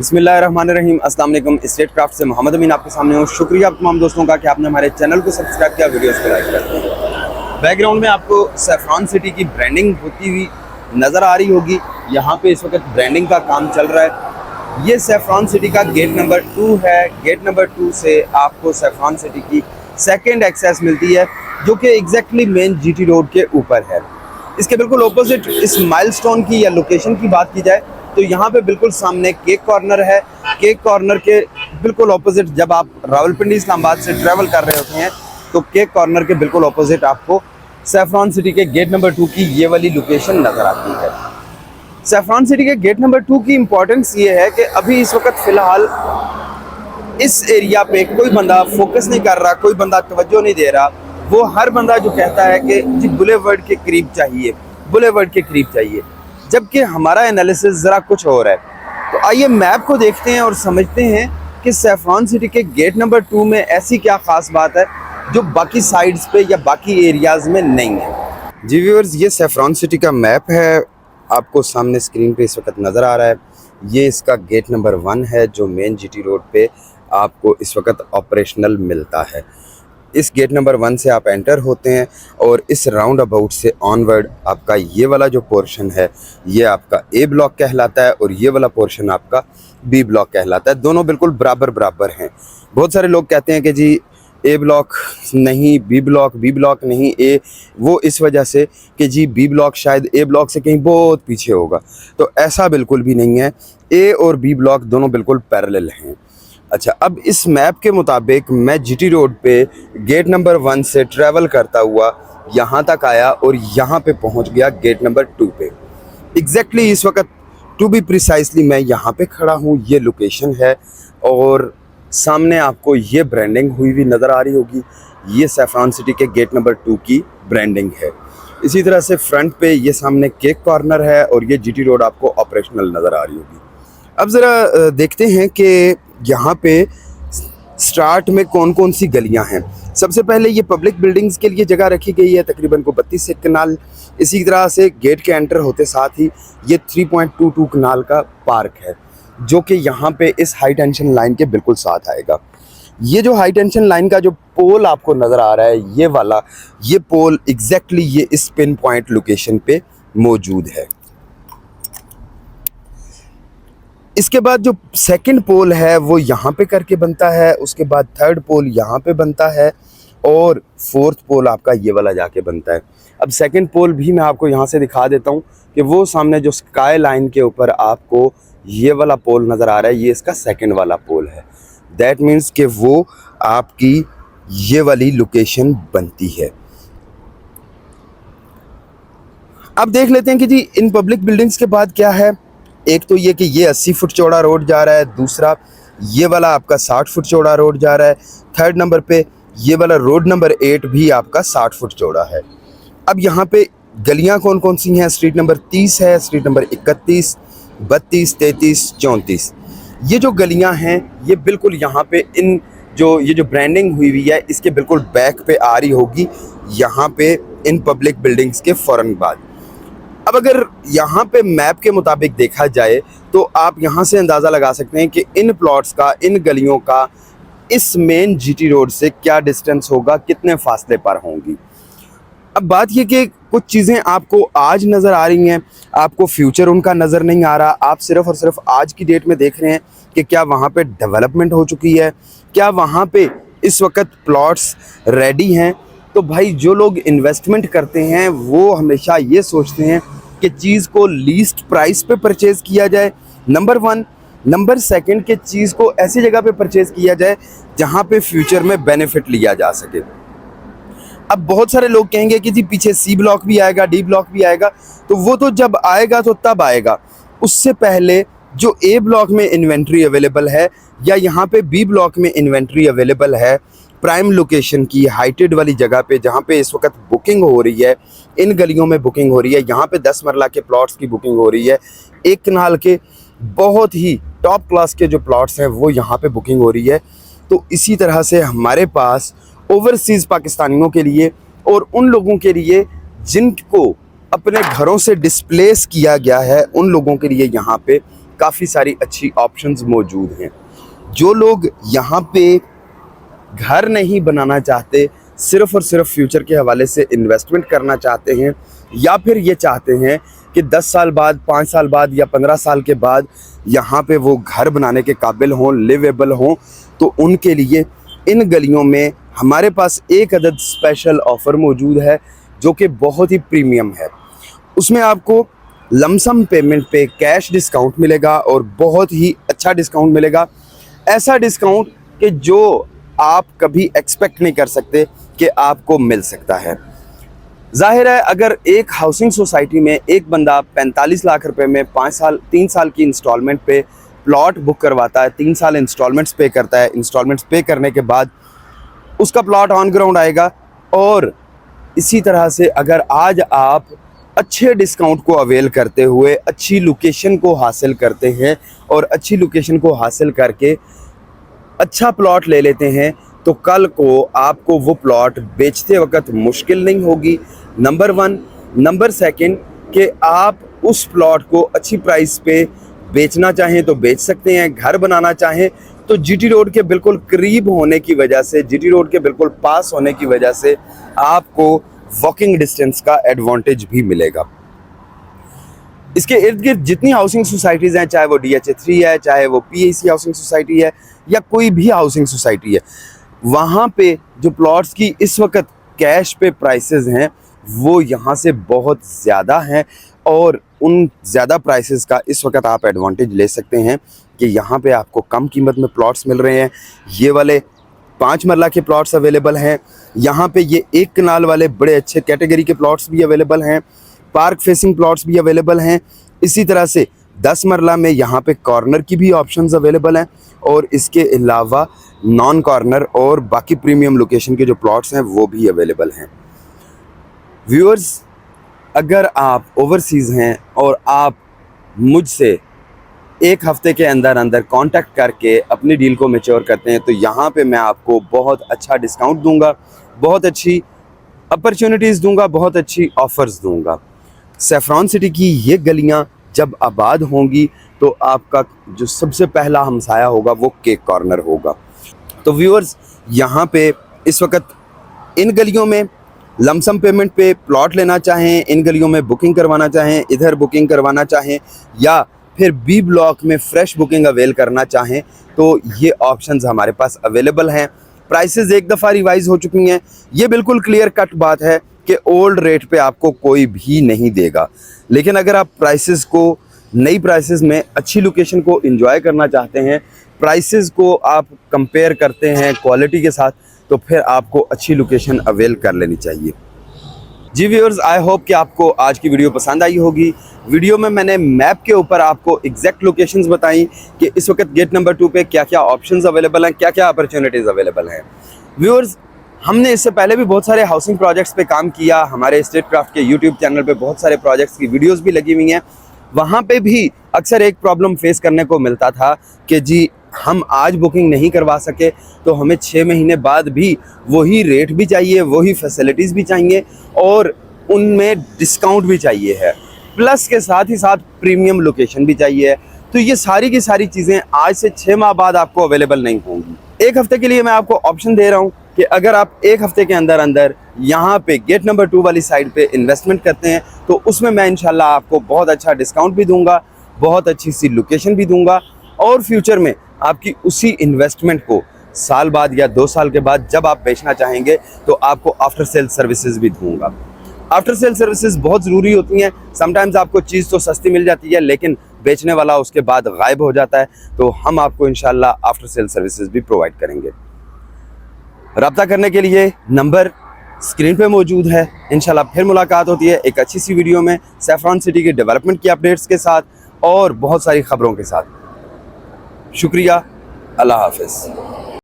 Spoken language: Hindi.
बिस्मिल्लाहिर्रहमानिर्रहीम। अस्सलाम वालेकुम। स्टेट क्राफ्ट से मोहम्मद अमीन आपके सामने हूँ। शुक्रिया आप तमाम दोस्तों का कि आपने हमारे चैनल को सब्सक्राइब किया, वीडियोस को लाइक किया। बैकग्राउंड में आपको सैफरान सिटी की ब्रांडिंग होती हुई नज़र आ रही होगी। यहाँ पे इस वक्त ब्रांडिंग का काम चल रहा है। ये सैफरान सिटी का गेट नंबर 2 है। गेट नंबर 2 से आपको सैफरान सिटी की सेकेंड एक्सेस मिलती है, जो कि एग्जैक्टली मेन जीटी रोड के ऊपर है। इसके बिल्कुल ऑपोजिट इस माइलस्टोन की या लोकेशन की बात की जाए तो यहाँ पे बिल्कुल सामने केक कॉर्नर है। केक कॉर्नर के बिल्कुल ऑपोजिट जब आप रावलपिंडी इस्लामाबाद से ट्रैवल कर रहे होते हैं तो केक कॉर्नर के बिल्कुल ऑपोजिट आपको सैफरान सिटी के गेट नंबर 2 की ये वाली लोकेशन नज़र आती है। सैफरान सिटी के गेट नंबर 2 की इम्पोर्टेंस ये है कि अभी इस वक्त फ़िलहाल इस एरिया पे कोई बंदा फोकस नहीं कर रहा, कोई बंदा तवज्जो नहीं दे रहा। वो हर बंदा जो कहता है कि जी बुलेवर्ड के करीब चाहिए, बुलेवर्ड के करीब चाहिए, जबकि हमारा एनालिसिस ज़रा कुछ और है। तो आइए मैप को देखते हैं और समझते हैं कि सैफरान सिटी के गेट नंबर 2 में ऐसी क्या ख़ास बात है जो बाकी साइड्स पे या बाकी एरियाज़ में नहीं है। जी व्यूअर्स, ये सैफरान सिटी का मैप है, आपको सामने स्क्रीन पे इस वक्त नज़र आ रहा है। ये इसका गेट नंबर 1 है जो मेन जीटी रोड पे आपको इस वक्त ऑपरेशनल मिलता है। इस गेट नंबर 1 से आप एंटर होते हैं और इस राउंड अबाउट से ऑनवर्ड आपका ये वाला जो पोर्शन है ये आपका ए ब्लॉक कहलाता है और ये वाला पोर्शन आपका बी ब्लॉक कहलाता है। दोनों बिल्कुल बराबर बराबर हैं। बहुत सारे लोग कहते हैं कि जी ए ब्लॉक नहीं, बी ब्लॉक नहीं ए, वो इस वजह से कि जी बी ब्लॉक शायद ए ब्लॉक से कहीं बहुत पीछे होगा। तो ऐसा बिल्कुल भी नहीं है। ए और बी ब्लॉक दोनों बिल्कुल पैरेलल हैं। अच्छा, अब इस मैप के मुताबिक मैं जीटी रोड पे गेट नंबर 1 से ट्रैवल करता हुआ यहाँ तक आया और यहाँ पे पहुँच गया गेट नंबर 2 पे। एग्जैक्टली इस वक्त टू बी प्रिसाइसली मैं यहाँ पे खड़ा हूँ। ये लोकेशन है और सामने आपको ये ब्रांडिंग हुई हुई नज़र आ रही होगी। ये सैफरान सिटी के गेट नंबर 2 की ब्रांडिंग है। इसी तरह से फ्रंट पे ये सामने केक कॉर्नर है और ये जीटी रोड आपको ऑपरेशनल नज़र आ रही होगी। अब ज़रा देखते हैं कि यहाँ पे स्टार्ट में कौन कौन सी गलियाँ हैं। सबसे पहले ये पब्लिक बिल्डिंग्स के लिए जगह रखी गई है, तकरीबन को 32 कनाल। इसी तरह से गेट के एंटर होते साथ ही ये 3.22 कनाल का पार्क है जो कि यहाँ पे इस हाई टेंशन लाइन के बिल्कुल साथ आएगा। ये जो हाई टेंशन लाइन का जो पोल आपको नज़र आ रहा है ये वाला, ये पोल एग्जैक्टली ये इस पिन पॉइंट लोकेशन पे मौजूद है। इसके बाद जो सेकंड पोल है वो यहाँ पे करके बनता है, उसके बाद थर्ड पोल यहाँ पे बनता है और फोर्थ पोल आपका ये वाला जाके बनता है। अब सेकंड पोल भी मैं आपको यहाँ से दिखा देता हूँ कि वो सामने जो स्काई लाइन के ऊपर आपको ये वाला पोल नज़र आ रहा है, ये इसका सेकंड वाला पोल है। दैट मीन्स कि वो आपकी ये वाली लोकेशन बनती है। अब देख लेते हैं कि जी इन पब्लिक बिल्डिंग्स के बाद क्या है। एक तो ये कि ये 80 फुट चौड़ा रोड जा रहा है, दूसरा ये वाला आपका 60 फुट चौड़ा रोड जा रहा है, थर्ड नंबर पे ये वाला रोड नंबर 8 भी आपका 60 फुट चौड़ा है। अब यहाँ पे गलियाँ कौन कौन सी हैं? स्ट्रीट नंबर 30 है, स्ट्रीट नंबर 31, 32, 33, 34। ये जो गलियाँ हैं ये बिल्कुल यहाँ पे ये जो ब्रांडिंग हुई हुई है इसके बिल्कुल बैक पे आ रही होगी, यहाँ पे इन पब्लिक बिल्डिंग्स के फ़ौरन बाद। अब अगर यहाँ पे मैप के मुताबिक देखा जाए तो आप यहाँ से अंदाज़ा लगा सकते हैं कि इन प्लॉट्स का, इन गलियों का इस मेन जीटी रोड से क्या डिस्टेंस होगा, कितने फासले पर होंगी। अब बात ये कि कुछ चीज़ें आपको आज नज़र आ रही हैं, आपको फ्यूचर उनका नज़र नहीं आ रहा। आप सिर्फ़ और सिर्फ आज की डेट में देख रहे हैं कि क्या वहाँ पे डेवलपमेंट हो चुकी है, क्या वहाँ पे इस वक्त प्लॉट्स रेडी हैं। तो भाई जो लोग इन्वेस्टमेंट करते हैं वो हमेशा ये सोचते हैं कि चीज़ को लीस्ट प्राइस पे परचेज़ किया जाए, नंबर 1। नंबर 2 कि चीज़ को ऐसी जगह पे परचेज़ किया जाए जहाँ पे फ्यूचर में बेनिफिट लिया जा सके। अब बहुत सारे लोग कहेंगे कि जी पीछे सी ब्लॉक भी आएगा, डी ब्लॉक भी आएगा, तो वो तो जब आएगा तो तब आएगा। उससे पहले जो ए ब्लॉक में इन्वेंट्री अवेलेबल है या यहाँ पे बी ब्लॉक में इन्वेंट्री अवेलेबल है, प्राइम लोकेशन की हाइटेड वाली जगह पे जहाँ पे इस वक्त बुकिंग हो रही है, इन गलियों में बुकिंग हो रही है, यहाँ पे 10 मरला के प्लॉट्स की बुकिंग हो रही है, 1 कनाल के बहुत ही टॉप क्लास के जो प्लॉट्स हैं वो यहाँ पे बुकिंग हो रही है। तो इसी तरह से हमारे पास ओवरसीज़ पाकिस्तानियों के लिए और उन लोगों के लिए जिनको अपने घरों से डिस्प्लेस किया गया है, उन लोगों के लिए यहाँ पे काफ़ी सारी अच्छी ऑप्शंस मौजूद हैं। जो लोग यहाँ पे घर नहीं बनाना चाहते, सिर्फ़ और सिर्फ फ्यूचर के हवाले से इन्वेस्टमेंट करना चाहते हैं, या फिर ये चाहते हैं कि 10 साल बाद, 5 साल बाद या 15 साल के बाद यहाँ पे वो घर बनाने के काबिल हों, लिवेबल हों, तो उनके लिए इन गलियों में हमारे पास एक अदद स्पेशल ऑफ़र मौजूद है जो कि बहुत ही प्रीमियम है। उसमें आपको लमसम पेमेंट पे कैश डिस्काउंट मिलेगा और बहुत ही अच्छा डिस्काउंट मिलेगा। ऐसा डिस्काउंट कि जो आप कभी एक्सपेक्ट नहीं कर सकते कि आपको मिल सकता है। जाहिर है, अगर एक हाउसिंग सोसाइटी में एक बंदा 45 लाख रुपए में 3 साल की इंस्टॉलमेंट पे प्लॉट बुक करवाता है, 3 साल इंस्टॉलमेंट्स पे करता है, इंस्टॉलमेंट्स पे करने के बाद उसका प्लॉट ऑन ग्राउंड आएगा। और इसी तरह से अगर आज आप अच्छे डिस्काउंट को अवेल करते हुए अच्छी लोकेशन को हासिल करते हैं और अच्छी लोकेशन को हासिल करके अच्छा प्लॉट ले लेते हैं, तो कल को आपको वो प्लॉट बेचते वक्त मुश्किल नहीं होगी, नंबर 1। नंबर 2 कि आप उस प्लॉट को अच्छी प्राइस पे बेचना चाहें तो बेच सकते हैं, घर बनाना चाहें तो जीटी रोड के बिल्कुल करीब होने की वजह से, जीटी रोड के बिल्कुल पास होने की वजह से आपको वॉकिंग डिस्टेंस का एडवांटेज भी मिलेगा। इसके इर्द गिर्द जितनी हाउसिंग सोसाइटीज़ हैं, चाहे वो DHA 3 है, चाहे वो PAC हाउसिंग सोसाइटी है या कोई भी हाउसिंग सोसाइटी है, वहाँ पे जो प्लॉट्स की इस वक्त कैश पे प्राइसेस हैं वो यहाँ से बहुत ज़्यादा हैं। और उन ज़्यादा प्राइसेस का इस वक्त आप एडवांटेज ले सकते हैं कि यहाँ पे आपको कम कीमत में प्लॉट्स मिल रहे हैं। ये वाले 5 मरला के प्लॉट्स अवेलेबल हैं, यहाँ पे ये 1 कनाल वाले बड़े अच्छे कैटेगरी के प्लॉट्स भी अवेलेबल हैं, पार्क फेसिंग प्लॉट्स भी अवेलेबल हैं। इसी तरह से 10 मरला में यहाँ पे कॉर्नर की भी ऑप्शंस अवेलेबल हैं और इसके अलावा नॉन कॉर्नर और बाकी प्रीमियम लोकेशन के जो प्लॉट्स हैं वो भी अवेलेबल हैं। व्यूअर्स, अगर आप ओवरसीज़ हैं और आप मुझसे 1 हफ़्ते के अंदर अंदर कांटेक्ट करके अपनी डील को मैच्योर करते हैं, तो यहाँ पे मैं आपको बहुत अच्छा डिस्काउंट दूंगा, बहुत अच्छी अपॉर्चुनिटीज़ दूंगा, बहुत अच्छी ऑफ़र्स दूंगा। सैफरॉन सिटी की ये गलियाँ जब आबाद होंगी तो आपका जो सबसे पहला हमसाया होगा वो केक कॉर्नर होगा। तो व्यूअर्स, यहाँ पे इस वक्त इन गलियों में लमसम पेमेंट पे प्लॉट लेना चाहें, इन गलियों में बुकिंग करवाना चाहें, इधर बुकिंग करवाना चाहें या फिर B ब्लॉक में फ्रेश बुकिंग अवेल करना चाहें, तो ये ऑप्शंस हमारे पास अवेलेबल हैं। प्राइसेस एक दफ़ा रिवाइज हो चुकी हैं। ये बिल्कुल क्लियर कट बात है कि ओल्ड रेट पे आपको कोई भी नहीं देगा, लेकिन अगर आप प्राइसेस को नई प्राइसेस में अच्छी लोकेशन को एंजॉय करना चाहते हैं, प्राइसेस को आप कंपेयर करते हैं क्वालिटी के साथ, तो फिर आपको अच्छी लोकेशन अवेल कर लेनी चाहिए। जी व्यूअर्स, आई होप कि आपको आज की वीडियो पसंद आई होगी। वीडियो में मैंने मैप के ऊपर आपको एग्जैक्ट लोकेशंस बताई कि इस वक्त गेट नंबर 2 पे क्या क्या ऑप्शंस अवेलेबल हैं, क्या क्या अपॉर्चुनिटीज़ अवेलेबल हैं। व्यूअर्स, हमने इससे पहले भी बहुत सारे हाउसिंग प्रोजेक्ट्स पे काम किया। हमारे स्टेट क्राफ्ट के यूट्यूब चैनल पे बहुत सारे प्रोजेक्ट्स की वीडियोज़ भी लगी हुई हैं। वहाँ पे भी अक्सर एक प्रॉब्लम फेस करने को मिलता था कि जी हम आज बुकिंग नहीं करवा सके तो हमें 6 महीने बाद भी वही रेट भी चाहिए, वही फैसिलिटीज़ भी चाहिए और उनमें डिस्काउंट भी चाहिए है, प्लस के साथ ही साथ प्रीमियम लोकेशन भी चाहिए। तो ये सारी की सारी चीज़ें आज से 6 माह बाद आपको अवेलेबल नहीं होंगी। 1 हफ़्ते के लिए मैं आपको ऑप्शन दे रहा हूँ कि अगर आप 1 हफ़्ते के अंदर अंदर यहाँ पे गेट नंबर 2 वाली साइड पे इन्वेस्टमेंट करते हैं तो उसमें मैं इंशाल्लाह आपको बहुत अच्छा डिस्काउंट भी दूंगा, बहुत अच्छी सी लोकेशन भी दूंगा और फ्यूचर में आपकी उसी इन्वेस्टमेंट को साल बाद या 2 साल के बाद जब आप बेचना चाहेंगे तो आपको आफ्टर सेल सर्विसेज भी दूंगा। आफ्टर सेल सर्विसेज बहुत ज़रूरी होती हैं। समटाइम्स आपको चीज़ तो सस्ती मिल जाती है लेकिन बेचने वाला उसके बाद गायब हो जाता है, तो हम आपको इंशाल्लाह आफ्टर सेल सर्विसेज भी प्रोवाइड करेंगे। रब्ता करने के लिए नंबर स्क्रीन पे मौजूद है। इंशाल्लाह फिर मुलाकात होती है एक अच्छी सी वीडियो में सैफरॉन सिटी के डेवलपमेंट की अपडेट्स के साथ और बहुत सारी खबरों के साथ। शुक्रिया, अल्लाह हाफ़िज़।